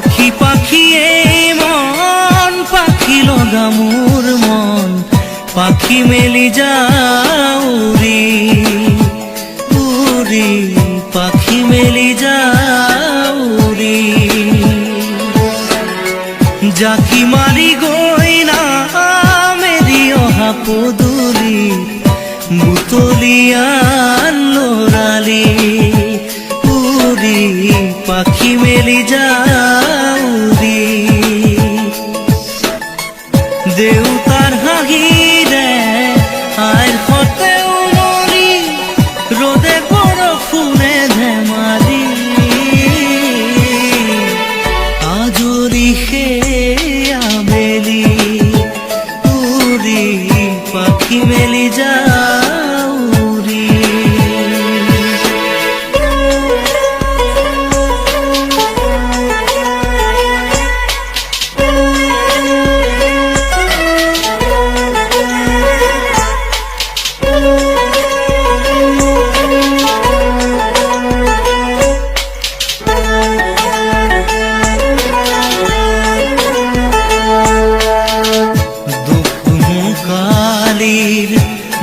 পাখি পাখি এই মন পাখি লগা মোৰ মন পাখি মেলি যাও উৰি উৰি পাখি মেলি যাও উৰি জাকি মাৰি গৈ না মেলি অহা পদূলি বুটলিয়ান লৰালি উৰি পাখি মেলি যাও উৰি দেউতাৰ হাঁহিৰে আইৰ সতে উমলি ৰ'দে বৰষুণে ধেমালি আজৰি সেই আবেলি উৰি পাখি মেলি যাও উৰি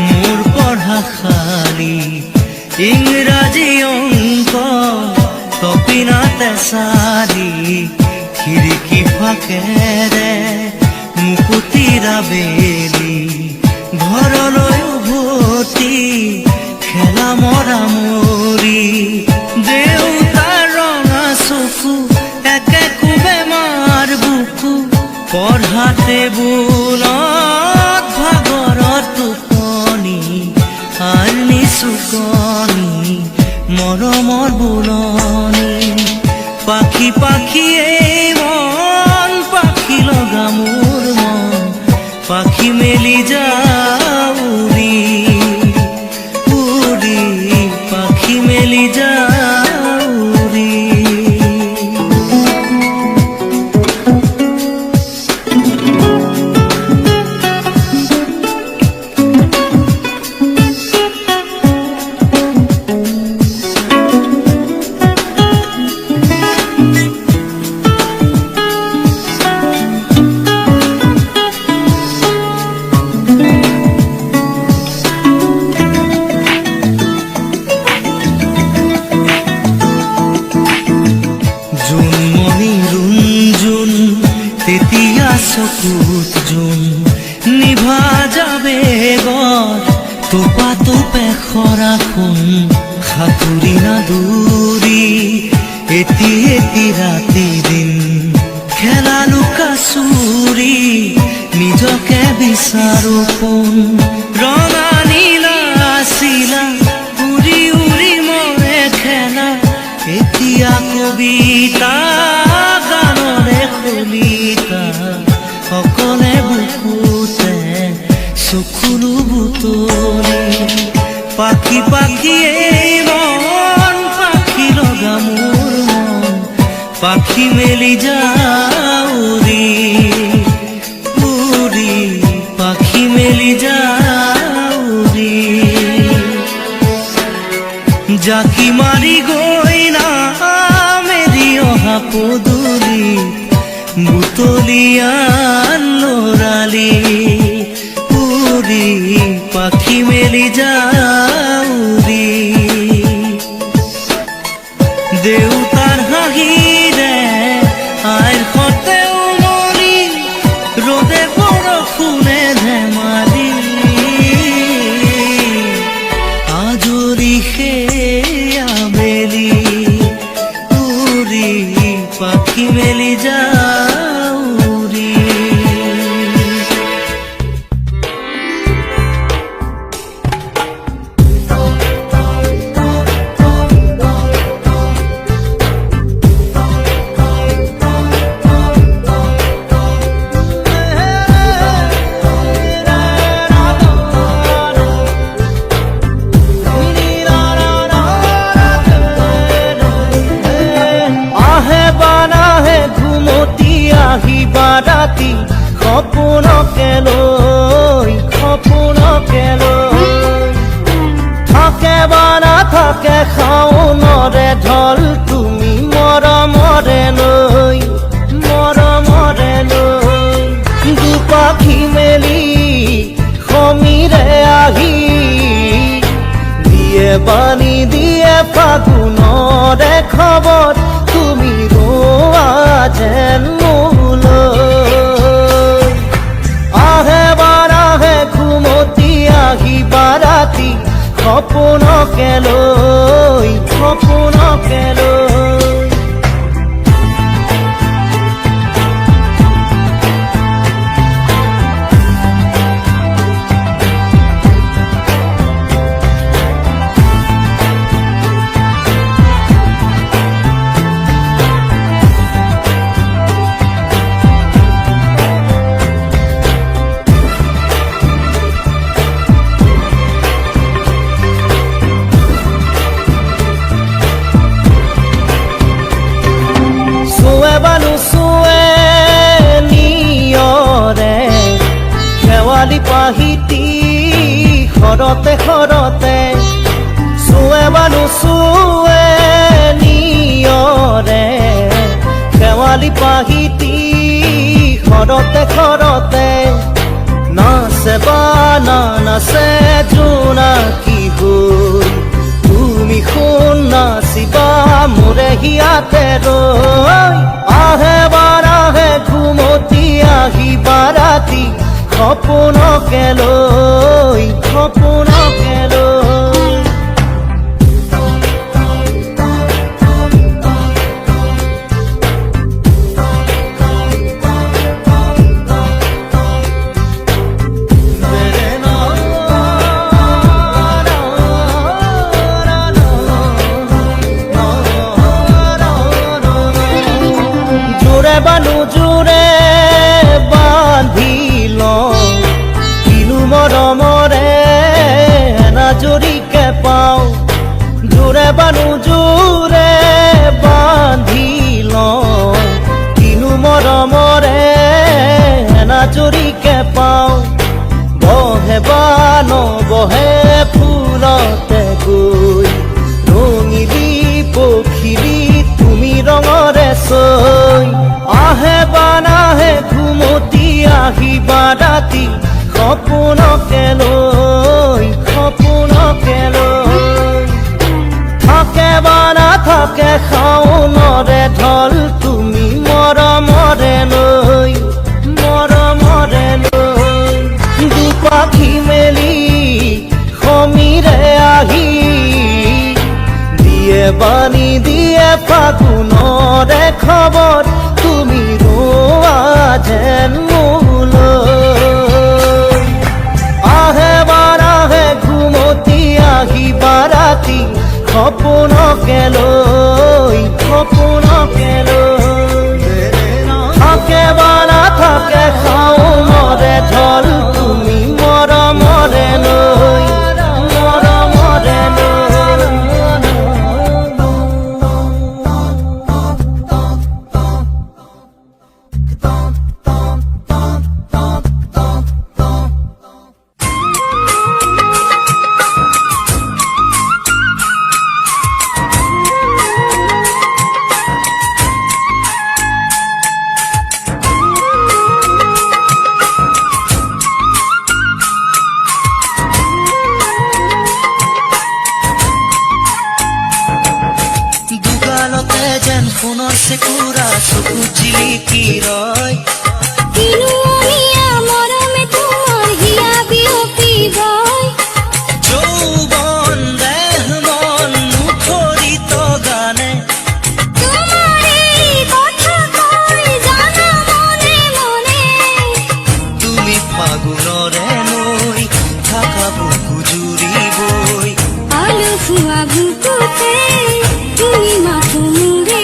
মোৰ পঢ়া খালি ইংৰাজী অংক তপিনাতে চালি খিৰিকী ফাকেৰে মুকুতিৰা বেলি ঘৰলৈ উভতি খেলা মৰা মৰি দেউতাৰ ৰঙা চকু একে কোবে মাৰ বুকু পঢ়া টেবুলত ভাগৰত টোপনি আৰ নিচুকনি মৰমৰ বুলনি পাখি পাখি এই মন পাখি লগা মোৰ মন পাখি মেলি যাও উৰি উৰি পাখি মেলি যাও উৰি তেতিয়া চকুত জোন নিভা যাবে গৰ তোপা তোপে খৰা সোণ সাঁতুৰি না দূৰি এটি এটি ৰাতি দিন খেলা লুকা চুৰি নিজকে বিচাৰো কোন ৰঙা নীলা চিলা উৰি উৰি মৰে খেলা এতিয়া কবিতা গানৰে কলিতা সকলে বুকুতে চকুলো বুটলি পাখি পাখি এই মন পাখি লগা মোৰ মন পাখি মেলি যাও উৰি উৰি পাখি মেলি যাও উৰি জাকি মাৰি গৈ না মেলি অহা পদূলি বুটলিয়ান লৰালি উৰি পাখি মেলি যাও উৰি দেউতাৰ হাঁহিৰে আইৰ সতে উমলি ৰ'দে বৰষুণে ধেমালি আজৰি সেই আবেলি উৰি পাখি মেলি যাও উৰি আহিবা ৰাতি সপোনকে লৈ থাকে বা নাথাকে শাওনৰে ঢল তুমি মৰমৰে লৈ দিয়ে বাণী দিয়ে ফাগুনৰে খবৰ তুমি ৰোৱা যেন মোলৈ আহে বাৰাহে ঘুমতি আহিবা ৰাতি সপোনকে লৈ সপোনকে লৈ পাহিতি খৰতে খৰতে চুৱে বানু চুৱে নিয়ৰে শেৱালি পাহিতি খৰতে খৰতে নাচে বানা নাচে জোনাকী হৈ তুমি শুন নাচিবা মোৰে হিয়াতে ৰৈ আহে বাৰাহে ঘুমতি আহিবা ৰাতি সপোনকে লৈ সপোনকে লৈ জোৰে বানু জোৰে বান্ধি মৰমৰে এনাজৰীকে পাওঁ জোৰে বানু জোৰে বান্ধি লওঁ কিনো মৰমৰে এনাজৰীকে পাওঁ বহে বা নবহে ফুলতে গৈ ৰঙিলি পখিলি তুমি ৰঙৰে চৈ আহে বা নাহে ঘুমতি আহিবা ৰাতি সপোনকে লৈ সপোনকে লৈ থাকে বা নাথাকে শাওনৰে ঢল তুমি মৰমৰে লৈ দুপাখি মেলি সমীৰে আহি দিয়ে বাণী দিয়ে ফাগুনৰে খবৰ তুমি ৰোৱা যেন মোলৈ আহে বাৰাহে ঘুমতি আহিবা ৰাতি সপোনকে লৈ সপোনকে লৈ থাকে বা নাথাকে শাওনৰে ঢল তুমি মৰমৰে লৈ মৰমৰে সোণৰ চেকুৰা চকু জিলিকি ৰয় দিনো আমিয়া মৰমে তোমাৰ হিয়া বিয়পি গয় যৌৱন দেহ মন মুখৰিত গানে তোমাৰে কথা কয় জানা মনে মনে তুমি ফাগুনৰে নৈ থাকা বুকু জুৰিবই আলসুৱা বুকুতে তুমি মাথো মোৰে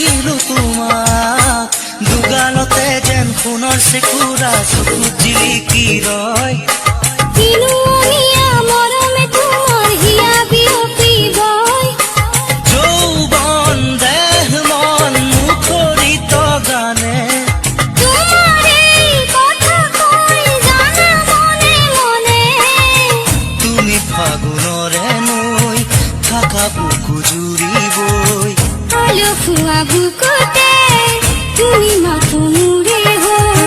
দেখিলো তোমাক দুগালতে যেন সোণৰ চেকুৰা চকুত জিলিকি ৰয় কিনো অমিয়া মৰমে তোমাৰ হিয়া বিয়পিবই যৌৱন দেহ মন মুখৰিত গানে তোমাৰে কথা কৈ জানা মনে মনে তুমি ফাগুনৰে নৈ থাকা বুকু জুৰিবই আলসুৱা বুকুতে তুমি মাথো মোৰে হৈ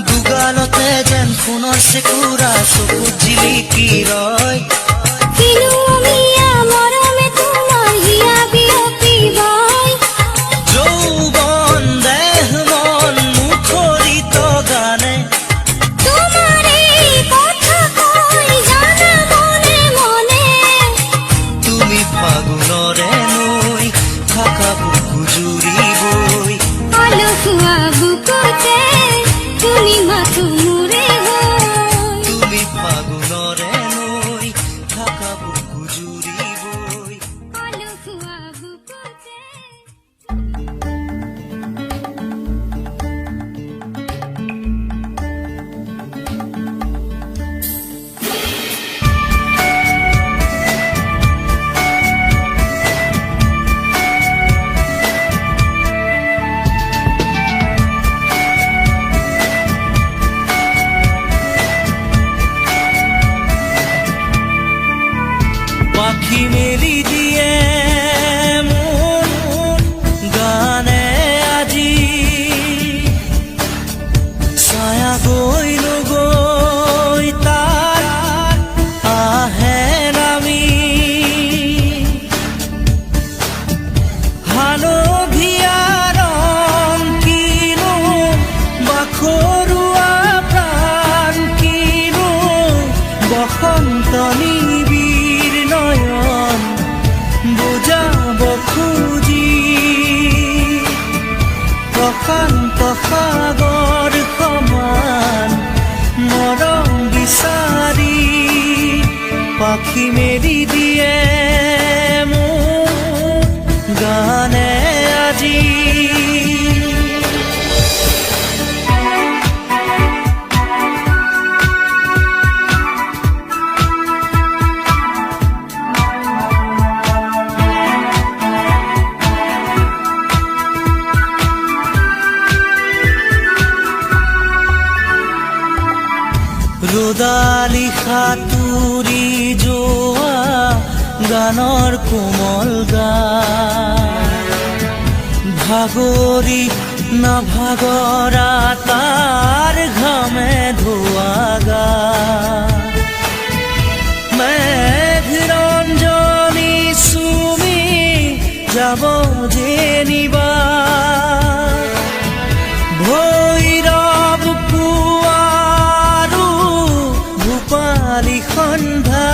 দুগালতে যেন সোণৰ চেকুৰা চকুত জিলিকি ৰয় কিনো অমিয়া মৰমে তোমাৰ হিয়া বিয়পিবই যৌৱন দেহ মন মুখৰিত গানে তোমাৰে কথা কৈ জানা মনে মনে তুমি ফাগুনৰে নৈ থাকা বুকু জুৰিবই আলসুৱা বুকুতে তুমি মাথো মোৰে হৈ তুমি ফাগুনৰে নৈ থাকা বুকু জুৰিবই আলসুৱা বুকুতে পাখি মেলি দিয়ে মোৰ গানে আজি ছায়া গৈলো গৈ তাৰ আহে নামি হালধীয়া ৰং কিনো বাখৰুৱা প্ৰাণ কিনো বসন্ত নিবিৰ নয়ন বুজাব খুজি প্ৰশান্ত সাগৰ সমান মৰম বিচাৰি পাখি মেলি দিয়ে মোৰ গানে আজি ৰ'দালি সাঁতুৰি যোৱা গানৰ কোমল গান ভাগৰি নাভাগৰা তাৰ ঘামে ধোৱা গা মেঘ ৰঞ্জনী চুমি যাব যেনিবা ভৈৰৱ পুৱাৰো ভূপালী সন্ধ্যা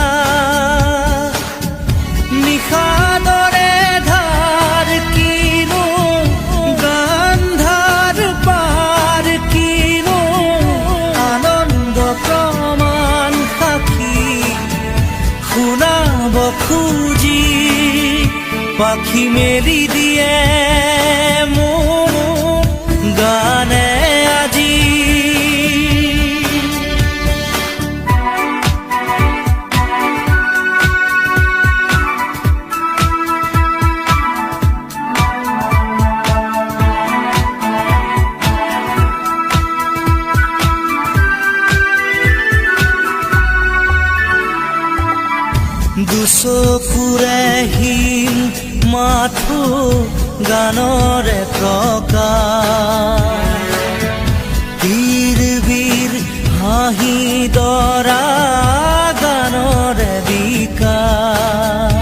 নিশাদৰে ধাৰ কিনো গান্ধাৰ পাৰ কিনো আনন্দ প্ৰমাণ সাক্ষী শুনাব খুজি পাখি মেলি দিয়ে মোৰ গানে আজি গানৰে প্ৰকাশ বীৰ বীৰ হাঁহি দৰা গানৰে বিকাশ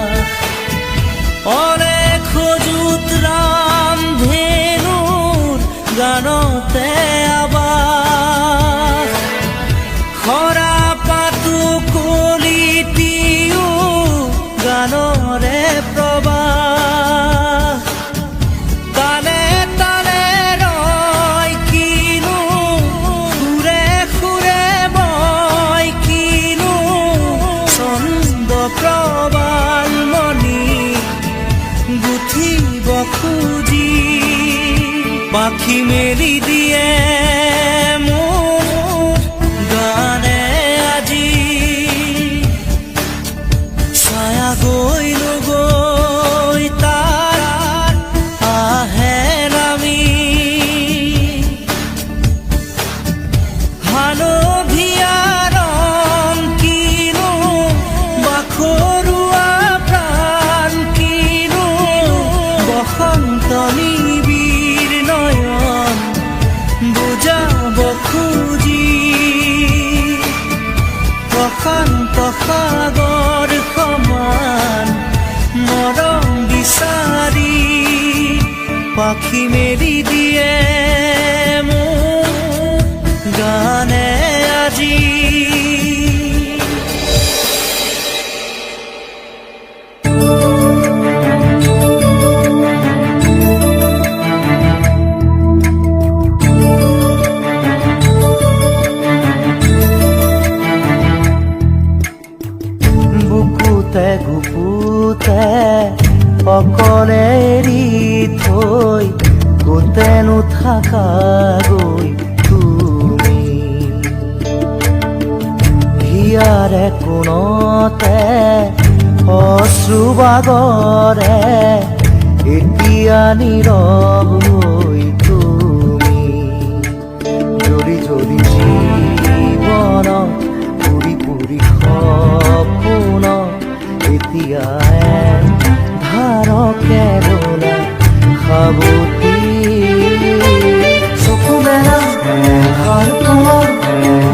অনেক সজুত ৰাম ধেনুৰ গানতে আবাস খৰা পাতো কলিটিও গানৰে প্ৰবাহ তালে তালে ৰয় কিনো সুৰে সুৰে মই কিনো ছন্দ প্ৰবাল মণি গুঠিব খুজি পাখি মেলি দিয়ে মোৰ গানে আজি ছায়া গৈলো গৈ তাৰ আহে নামি হালধীয়া ৰং কিনো বাখৰুৱা প্ৰাণ কিনো বসন্ত নিবিড় নয়ন বুজাব খুজি প্ৰশান্ত সাগৰ সমান মৰম বিচাৰি পাখি মেলি দিয়ে মোৰ গানে আজি বুকুতে গুপুতে অকলে এৰি থৈ গোটেনো থাকা গৈ তুমি হিয়াৰে কোণতে অশ্ৰু বাগৰে এতিয়া নীৰৱ হৈ তুমি যদি যদি জীৱনত পুৰি পুৰি সপোন এতিয়া ধাৰকে বোলে সাবতি চকু মেলা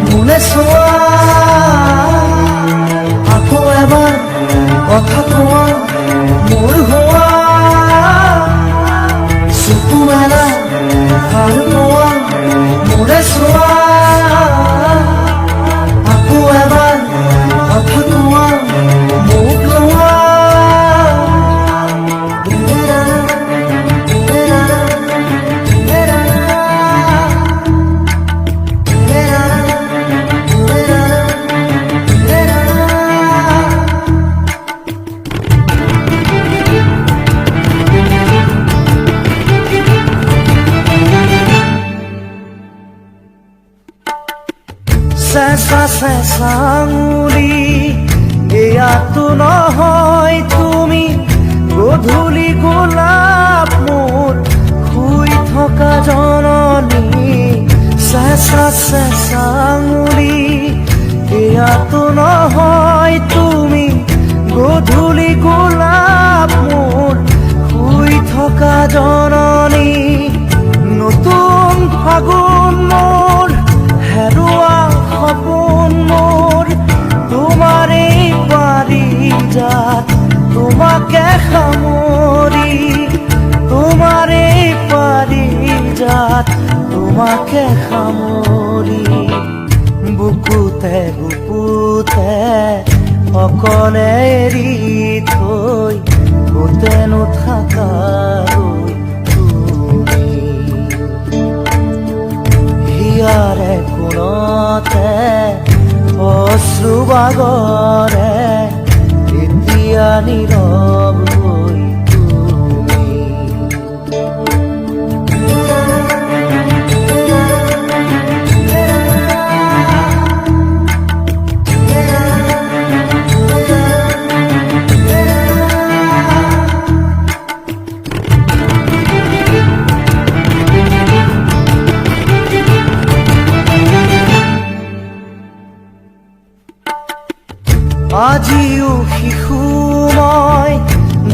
মোলে চোৱা আকৌ এবাৰ কথা কোৱা মোৰ হোৱা চকু মেলা মোলে চোৱা আকৌ এবাৰ কথা কোৱা মোক লোৱা চেঁচা চেঁচা আঙুলি এয়াতো নহয় তুমি গধূলি গোলাপ মোৰ শুই থকা জননী চেঁচা চেঁচা আঙুলি এয়াতো নহয় তুমি গধূলি গোলাপ মোৰ শুই থকা জননী নতুন ফাগুন মোৰ হেৰুৱা সপোন মোৰ তোমাৰে পাৰিজাত তোমাকে সামৰি তোমাৰে পাৰিজাত তোমাকে সামৰি বুকুতে বুকুতে অকলে এৰি থৈ গোটেনো থাকা তুমি হিয়াৰে কোণতে অশ্ৰু বাগৰে এতিয়া নীৰৱ হৈ তুমি আজিও শিশু মই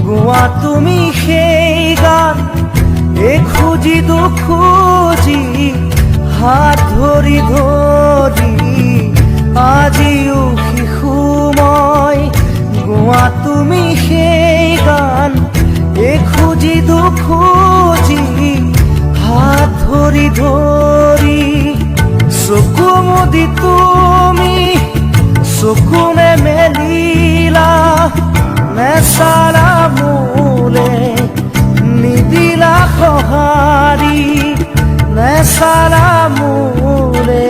গোৱা তুমি সেই গান খুঁজি হাত ধৰি ধৰি আজিও শিশু মই গোৱা তুমি সেই গান খুঁজি খুঁজি হাত ধৰি ধৰি চকু মুদি তুমি চকুনে মেলিলা নেচাৰা মোলে নিদিলা সঁহাৰি নেচাৰা মোলে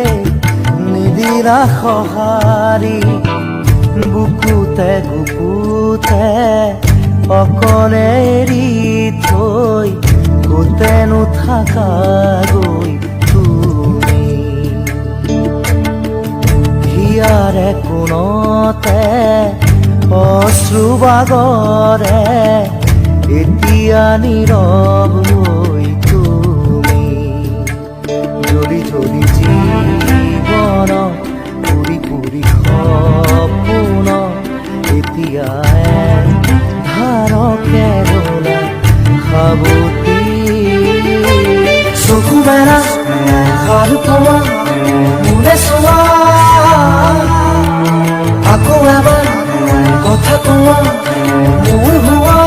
নিদিলা সঁহাৰি বুকুতে গুপুতে অকলে এৰি থৈ কোতেনো থাকাগৈ তুমি হিয়াৰে কোণতে অশ্ৰু বাগৰে এতিয়া নীৰৱ হৈ তুমি জ্বলি জ্বলি জীৱন পুৰি পুৰি সপোন এতিয়া ধাৰকে ৰলা সাৱতি চকু মেৰা ভাল পোৱা মোলে চোৱা আকৌ এবাৰ কথা কোৱা মোৰ হোৱা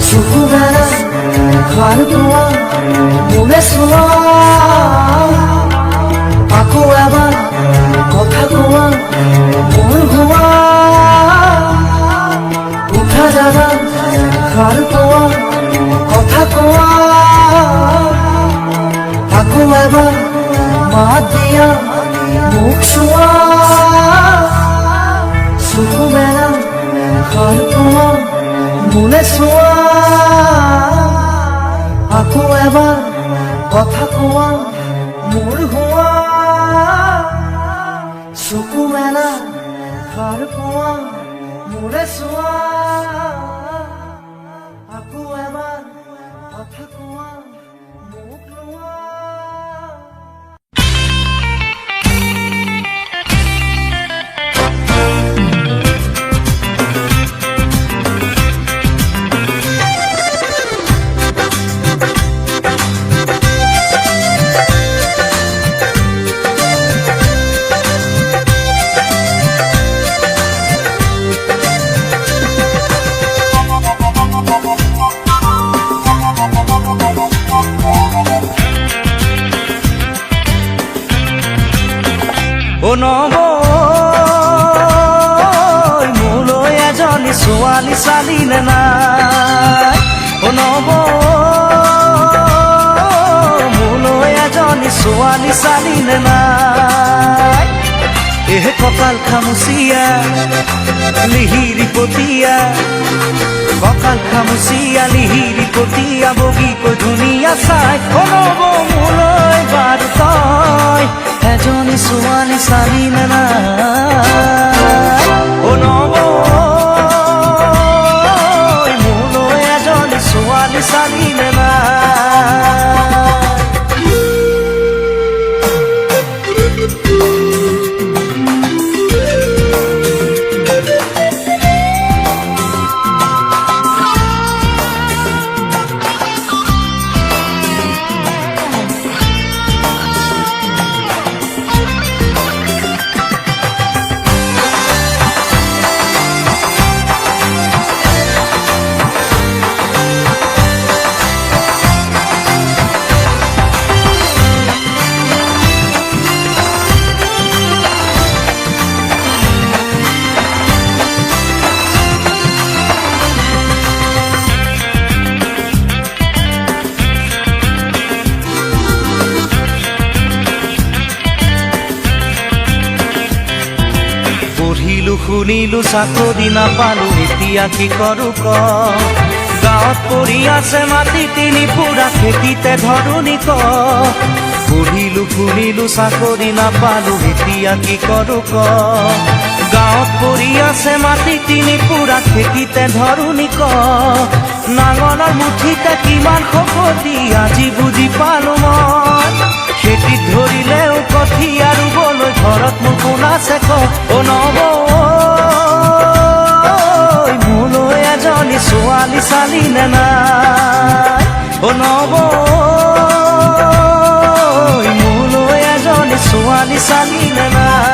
চকু মেৰা ভাল পোৱা মোলে চোৱা আকৌ এবাৰ কথা কোৱা মোৰ হোৱা উঠা যাবা ভাল পোৱা কথা কোৱা আকৌ এবাৰ মাত দিয়া মুখ চোৱা চকু মেলা ভাল পোৱা মোলে চোৱা আকৌ এবাৰ কথা কোৱা মোৰ হোৱা চকু মেলা ভাল পোৱা মোলে চোৱা আকৌ এবাৰ কথা কোৱা মোক লোৱা নবৈ মোলৈ এজনী ছোৱালী চালিলে নাই নবৈ মোলৈ এজনী ছোৱালী চালিলে নাই কঁকাল খামুচিয়া লিহিৰি পতিয়া কঁকাল খামুচিয়া লিহিৰি পতিয়া বগীকৈ ধুনীয়া চাই নব মোলৈ বাৰু তই এজনী ছোৱালী চালিলে নাই নবৈ মোলৈ এজনী ছোৱালী চালিলে নাই শুনিলো চাকৰি নাপালো এতিয়া কি কৰো ক গাঁৱত পৰি আছে মাটি তিনি পুৰা খেতিতে ধৰণি ক পঢ়িলো শুনিলো চাকৰি নাপালো এতিয়া কি কৰো ক গাঁৱত পৰি আছে মাটি তিনি পুৰা খেতিতে ধৰণি ক নাঙলৰ মুঠিতে কিমান শকতি আজি বুজি পালো মই খেতিত ধৰিলেও কঠীয়া ৰুবলৈ ঘৰত মোৰ কোন আছে ক নবৈ মোলৈ এজনী ছোৱালী চালিলে নাই নব মোলৈ এজনী ছোৱালী চালি নে নাই?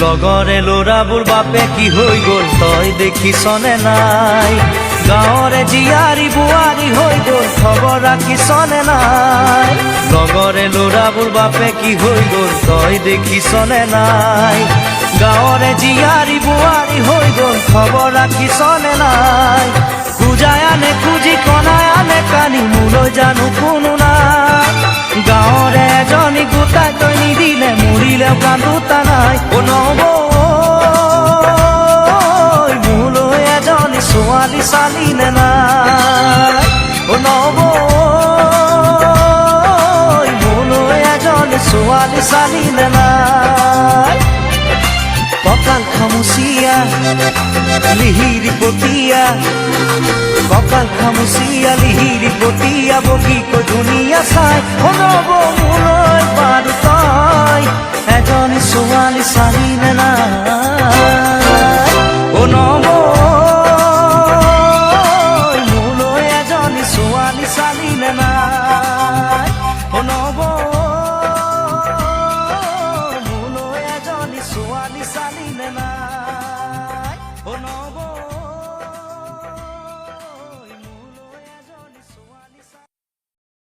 লগৰে ল'ৰাবোৰ বাপে কি হৈ গ'ল তই দেখিছনে নাই? গাঁৱৰে জীয়াৰী বোৱাৰী হৈ গ'ল খবৰ ৰাখিছনে নাই? লগৰে ল'ৰাবোৰ বাপে কি হৈ গ'ল তই দেখিছনে নাই? গাঁৱৰে জীয়াৰী বোৱাৰী হৈ গ'ল খবৰ ৰাখিছনে নাই? খুজাই আনে খুজি কণাই আনে কানি মোলৈ জানো কোনো নাই? গাঁৱৰে এজনী গোটাই তই নিদিলে মৰিলেও কান্দোতা নাই? নব মোলৈ এজনী ছোৱালী চালি নে নাই? নব মোলৈ এজনী ছোৱালী চালি নে নাই? কঁকাল খামুচিয়া লিহিৰি পতিয়া, কঁকাল খামুচিয়া লিহিৰি পতিয়া বগীকৈ ধুনীয়া চাই নব মোলৈ